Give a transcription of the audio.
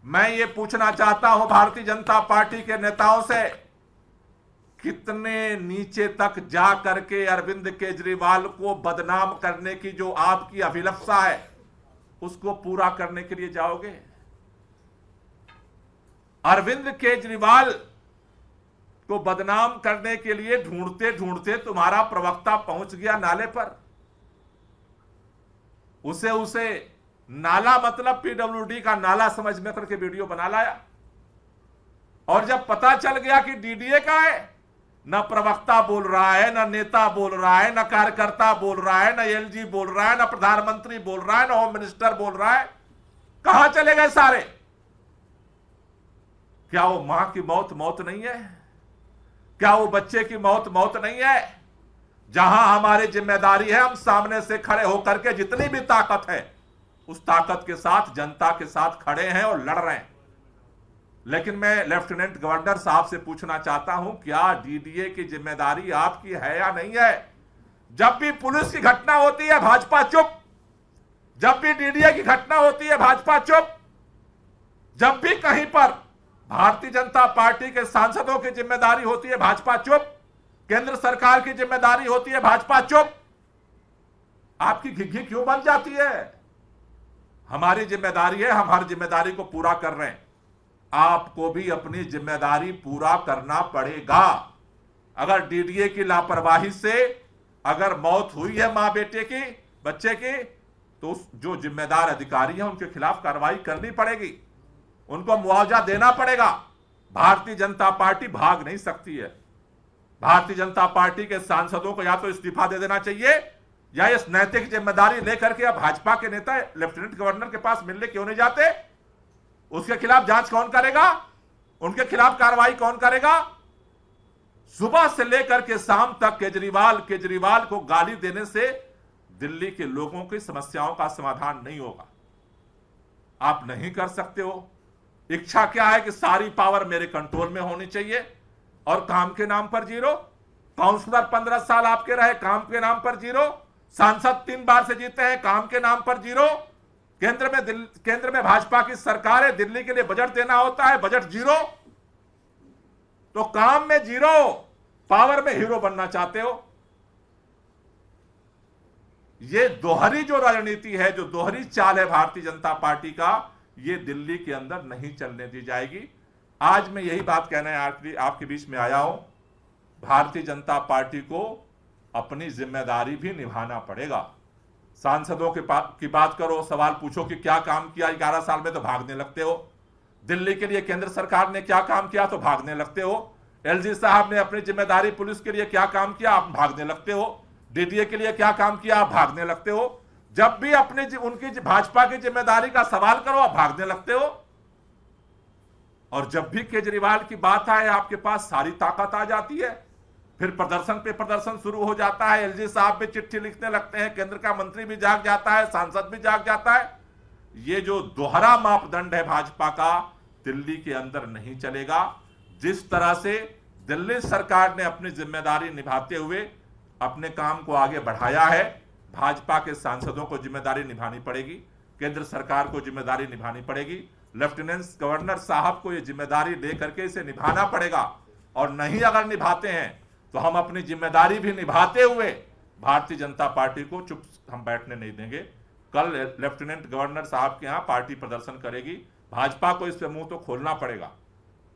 मैं ये पूछना चाहता हूं भारतीय जनता पार्टी के नेताओं से, कितने नीचे तक जा करके अरविंद केजरीवाल को बदनाम करने की जो आपकी अभिलाषा है उसको पूरा करने के लिए जाओगे? अरविंद केजरीवाल को बदनाम करने के लिए ढूंढते ढूंढते तुम्हारा प्रवक्ता पहुंच गया नाले पर। उसे नाला मतलब पीडब्ल्यूडी का नाला समझ में करके वीडियो बना लाया। और जब पता चल गया कि डीडीए का है, न प्रवक्ता बोल रहा है, न नेता बोल रहा है, न कार्यकर्ता बोल रहा है, न एलजी बोल रहा है, न प्रधानमंत्री बोल रहा है, न होम मिनिस्टर बोल रहा है, कहां चले गए सारे? क्या वो मां की मौत मौत नहीं है? क्या वो बच्चे की मौत मौत नहीं है? जहां हमारी जिम्मेदारी है, हम सामने से खड़े होकर के जितनी भी ताकत है उस ताकत के साथ जनता के साथ खड़े हैं और लड़ रहे हैं। लेकिन मैं लेफ्टिनेंट गवर्नर साहब से पूछना चाहता हूं, क्या डीडीए की जिम्मेदारी आपकी है या नहीं है? जब भी पुलिस की घटना होती है भाजपा चुप, जब भी डीडीए की घटना होती है भाजपा चुप, जब भी कहीं पर भारतीय जनता पार्टी के सांसदों की जिम्मेदारी होती है भाजपा चुप, केंद्र सरकार की जिम्मेदारी होती है भाजपा चुप। आपकी घिघी क्यों बन जाती है? हमारी जिम्मेदारी है, हम हर जिम्मेदारी को पूरा कर रहे हैं। आपको भी अपनी जिम्मेदारी पूरा करना पड़ेगा। अगर डीडीए की लापरवाही से अगर मौत हुई है मां बेटे की, बच्चे की, तो जो जिम्मेदार अधिकारी हैं उनके खिलाफ कार्रवाई करनी पड़ेगी, उनको मुआवजा देना पड़ेगा। भारतीय जनता पार्टी भाग नहीं सकती है। भारतीय जनता पार्टी के सांसदों को या तो इस्तीफा दे देना चाहिए या इस नैतिक जिम्मेदारी लेकर के अब भाजपा के नेता लेफ्टिनेंट गवर्नर के पास मिलने क्यों नहीं जाते? उसके खिलाफ जांच कौन करेगा? उनके खिलाफ कार्रवाई कौन करेगा? सुबह से लेकर के शाम तक केजरीवाल को गाली देने से दिल्ली के लोगों की समस्याओं का समाधान नहीं होगा। आप नहीं कर सकते हो। इच्छा क्या है कि सारी पावर मेरे कंट्रोल में होनी चाहिए और काम के नाम पर जीरो। काउंसलर 15 साल आपके रहे, काम के नाम पर जीरो। सांसद 3 बार से जीते हैं, काम के नाम पर जीरो। केंद्र में भाजपा की सरकार है, दिल्ली के लिए बजट देना होता है, बजट जीरो। तो काम में जीरो, पावर में हीरो बनना चाहते हो। ये दोहरी जो राजनीति है, जो दोहरी चाल है भारतीय जनता पार्टी का, ये दिल्ली के अंदर नहीं चलने दी जाएगी। आज मैं यही बात कहने आपके बीच में आया हूं। भारतीय जनता पार्टी को अपनी जिम्मेदारी भी निभाना पड़ेगा। सांसदों की बात करो, सवाल पूछो कि क्या काम किया 11 साल में, तो भागने लगते हो। दिल्ली के लिए केंद्र सरकार ने क्या काम किया, तो भागने लगते हो। एलजी साहब ने अपनी जिम्मेदारी पुलिस के लिए क्या काम किया, आप भागने लगते हो। डीडीए के लिए क्या काम किया, आप भागने लगते हो। जब भी उनकी भाजपा की जिम्मेदारी का सवाल करो, आप भागने लगते हो। और जब भी केजरीवाल की बात आए, आपके पास सारी ताकत आ जाती है। फिर प्रदर्शन पे प्रदर्शन शुरू हो जाता है। एलजी साहब भी चिट्ठी लिखने लगते हैं, केंद्र का मंत्री भी जाग जाता है, सांसद भी जाग जाता है। ये जो दोहरा मापदंड है भाजपा का, दिल्ली के अंदर नहीं चलेगा। जिस तरह से दिल्ली सरकार ने अपनी जिम्मेदारी निभाते हुए अपने काम को आगे बढ़ाया है, भाजपा के सांसदों को जिम्मेदारी निभानी पड़ेगी, केंद्र सरकार को जिम्मेदारी निभानी पड़ेगी। लेफ्टिनेंट गवर्नर साहब को यह जिम्मेदारी लेकर के इसे निभाना पड़ेगा। और नहीं अगर निभाते हैं तो हम अपनी जिम्मेदारी भी निभाते हुए भारतीय जनता पार्टी को चुप हम बैठने नहीं देंगे। कल लेफ्टिनेंट गवर्नर साहब के यहां पार्टी प्रदर्शन करेगी। भाजपा को इस पे मुंह तो खोलना पड़ेगा।